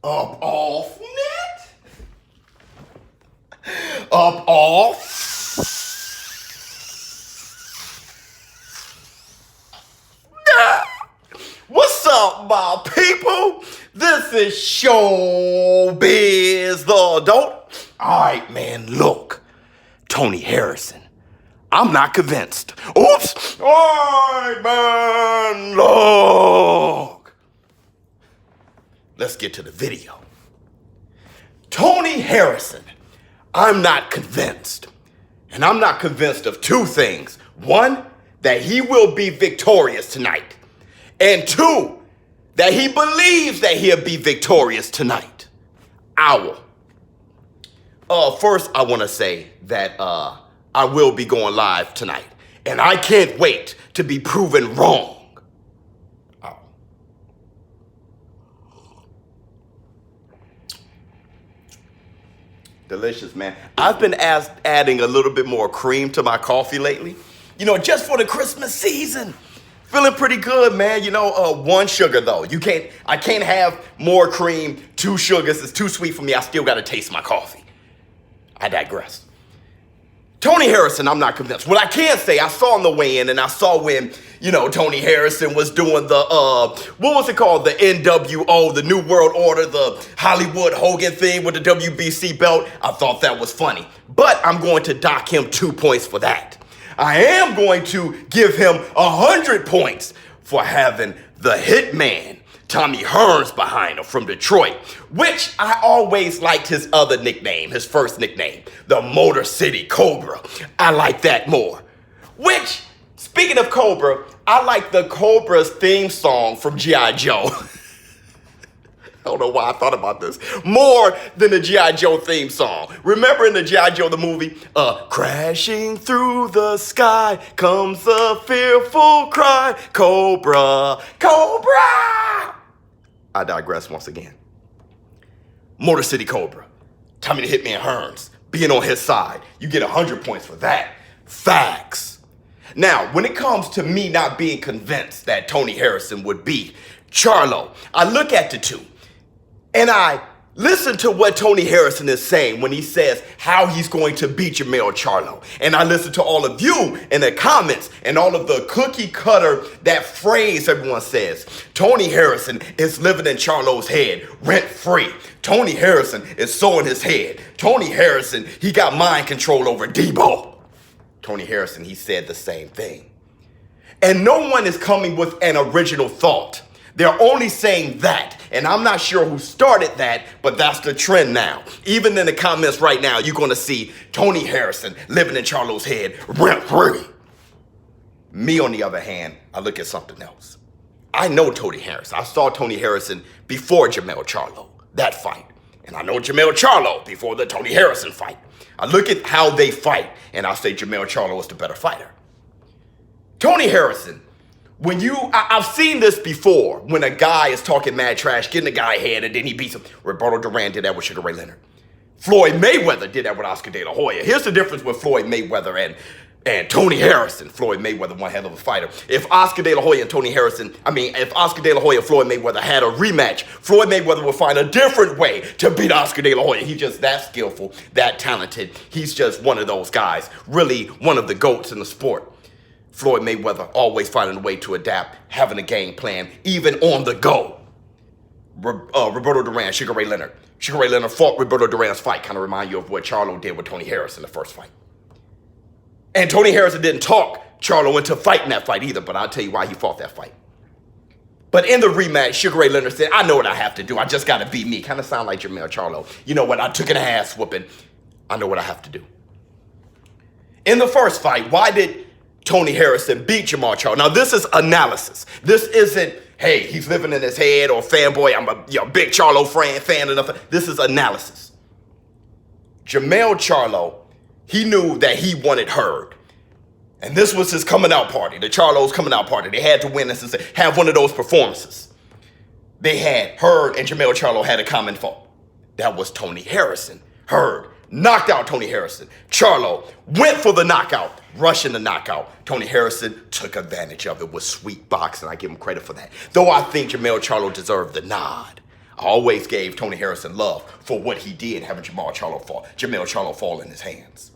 Up off net. Up off. What's up, my people? This is ShowBizz, the adult. All right, man, look. Tony Harrison. I'm not convinced. Oops. All right, man, look. Let's get to the video. Tony Harrison. I'm not convinced. And I'm not convinced of two things. One, that he will be victorious tonight. And two, that he believes that he'll be victorious tonight. First, I want to say that I will be going live tonight. And I can't wait to be proven wrong. Delicious, man. I've been adding a little bit more cream to my coffee lately. You know, just for the Christmas season. Feeling pretty good, man. You know, one sugar though. I can't have more cream, 2 sugars. It's too sweet for me. I still gotta taste my coffee. I digress. Tony Harrison, I'm not convinced. What I can say, I saw on the weigh-in and I saw when, you know, Tony Harrison was doing the, what was it called? The NWO, the New World Order, the Hollywood Hogan thing with the WBC belt. I thought that was funny. But I'm going to dock him 2 points for that. I am going to give him 100 points for having the hitman, Tommy Hearns, behind him from Detroit, which I always liked his other nickname, his first nickname, the Motor City Cobra. I like that more. Which, speaking of Cobra, I like the Cobra's theme song from G.I. Joe. I don't know why I thought about this. More than the G.I. Joe theme song. Remember in the G.I. Joe, the movie? Crashing through the sky comes a fearful cry. Cobra, Cobra! I digress once again. Motor City Cobra. Tommy the Hitman Hearns. Being on his side. You get 100 points for that. Facts. Now, when it comes to me not being convinced that Tony Harrison would beat Charlo, I look at the two. And I listen to what Tony Harrison is saying when he says how he's going to beat Jermell Charlo. And I listen to all of you in the comments and all of the cookie cutter, that phrase everyone says. Tony Harrison is living in Charlo's head rent free. Tony Harrison is sewing his head. Tony Harrison, he got mind control over Debo. Tony Harrison, he said the same thing. And no one is coming with an original thought. They're only saying that. And I'm not sure who started that, but that's the trend now. Even in the comments right now, you're going to see Tony Harrison living in Charlo's head rent free. Me, on the other hand, I look at something else. I know Tony Harrison. I saw Tony Harrison before Jermell Charlo, that fight. And I know Jermell Charlo before the Tony Harrison fight. I look at how they fight, and I say Jermell Charlo is the better fighter. Tony Harrison. I've seen this before, when a guy is talking mad trash, getting a guy head, and then he beats him. Roberto Duran did that with Sugar Ray Leonard. Floyd Mayweather did that with Oscar De La Hoya. Here's the difference with Floyd Mayweather and Tony Harrison. Floyd Mayweather, one hell of a fighter. If Oscar De La Hoya and Floyd Mayweather had a rematch, Floyd Mayweather would find a different way to beat Oscar De La Hoya. He's just that skillful, that talented. He's just one of those guys, really one of the GOATs in the sport. Floyd Mayweather always finding a way to adapt, having a game plan, even on the go. Roberto Duran, Sugar Ray Leonard. Sugar Ray Leonard fought Roberto Duran's fight. Kind of remind you of what Charlo did with Tony Harrison, the first fight. And Tony Harrison didn't talk Charlo into fighting that fight either, but I'll tell you why he fought that fight. But in the rematch, Sugar Ray Leonard said, I know what I have to do. I just got to beat me. Kind of sound like Jermell Charlo. You know what? I took an ass whooping. I know what I have to do. In the first fight, why did Tony Harrison beat Jermell Charlo? Now, this is analysis. This isn't, hey, he's living in his head or fanboy. I'm a big Charlo fan and nothing. This is analysis. Jermell Charlo, he knew that he wanted Hurd. And this was his coming out party, the Charlo's coming out party. They had to win this and have one of those performances. They had, Hurd and Jermell Charlo had a common fault. That was Tony Harrison. Hurd knocked out Tony Harrison. Charlo went for the knockout, rushing the knockout. Tony Harrison took advantage of it with sweet boxing. I give him credit for that. Though I think Jermell Charlo deserved the nod. I always gave Tony Harrison love for what he did having Jamel Charlo fall in his hands.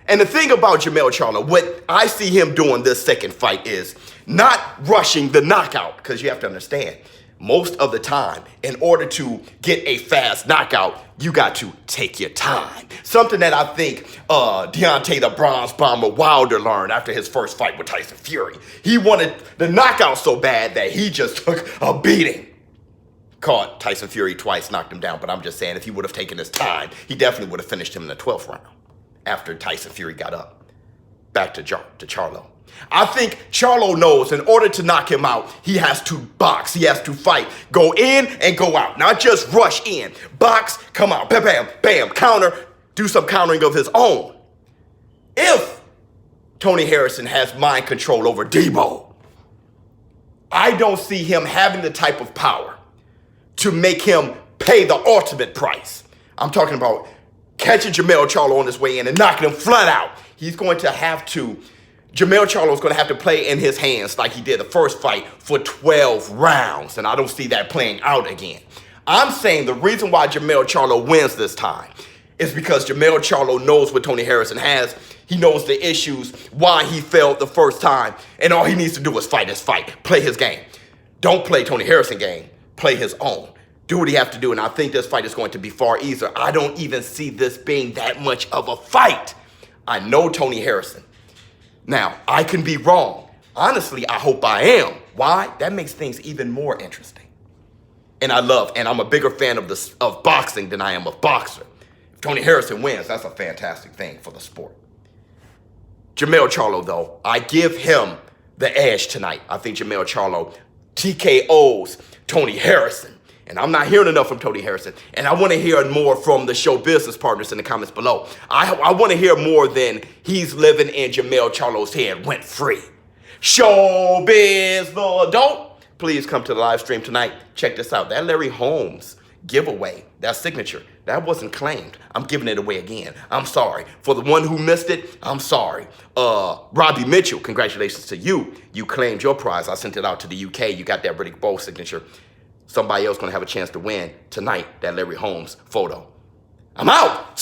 And the thing about Jamel Charlo, what I see him doing this second fight is not rushing the knockout, because you have to understand, most of the time, in order to get a fast knockout, you got to take your time. Something that I think Deontay the Bronze Bomber Wilder learned after his first fight with Tyson Fury. He wanted the knockout so bad that he just took a beating. Caught Tyson Fury twice, knocked him down, but I'm just saying if he would have taken his time, he definitely would have finished him in the 12th round after Tyson Fury got up. Back to Charlo. I think Charlo knows in order to knock him out, he has to box, he has to fight. Go in and go out, not just rush in. Box, come out, bam, bam, bam, counter, do some countering of his own. If Tony Harrison has mind control over Debo, I don't see him having the type of power to make him pay the ultimate price. I'm talking about catching Jamel Charlo on his way in and knocking him flat out. Jamel Charlo is going to have to play in his hands like he did the first fight for 12 rounds, and I don't see that playing out again. I'm saying the reason why Jamel Charlo wins this time is because Jamel Charlo knows what Tony Harrison has. He knows the issues, why he failed the first time, and all he needs to do is fight his fight, play his game. Don't play Tony Harrison's game, play his own. Do what he has to do, and I think this fight is going to be far easier. I don't even see this being that much of a fight. I know Tony Harrison. Now, I can be wrong. Honestly, I hope I am. Why? That makes things even more interesting. And I'm a bigger fan of boxing than I am of boxer. If Tony Harrison wins, that's a fantastic thing for the sport. Jamel Charlo, though, I give him the edge tonight. I think Jamel Charlo TKOs Tony Harrison. And I'm not hearing enough from Tony Harrison. And I want to hear more from the show business partners in the comments below. I want to hear more than he's living in Jamel Charlo's head rent free. ShowBizz the adult. Please come to the live stream tonight. Check this out. That Larry Holmes giveaway, that signature, that wasn't claimed. I'm giving it away again. I'm sorry. For the one who missed it, I'm sorry. Robbie Mitchell, congratulations to you. You claimed your prize. I sent it out to the UK. You got that Riddick Bowe signature. Somebody else gonna have a chance to win tonight, that Larry Holmes photo. I'm out.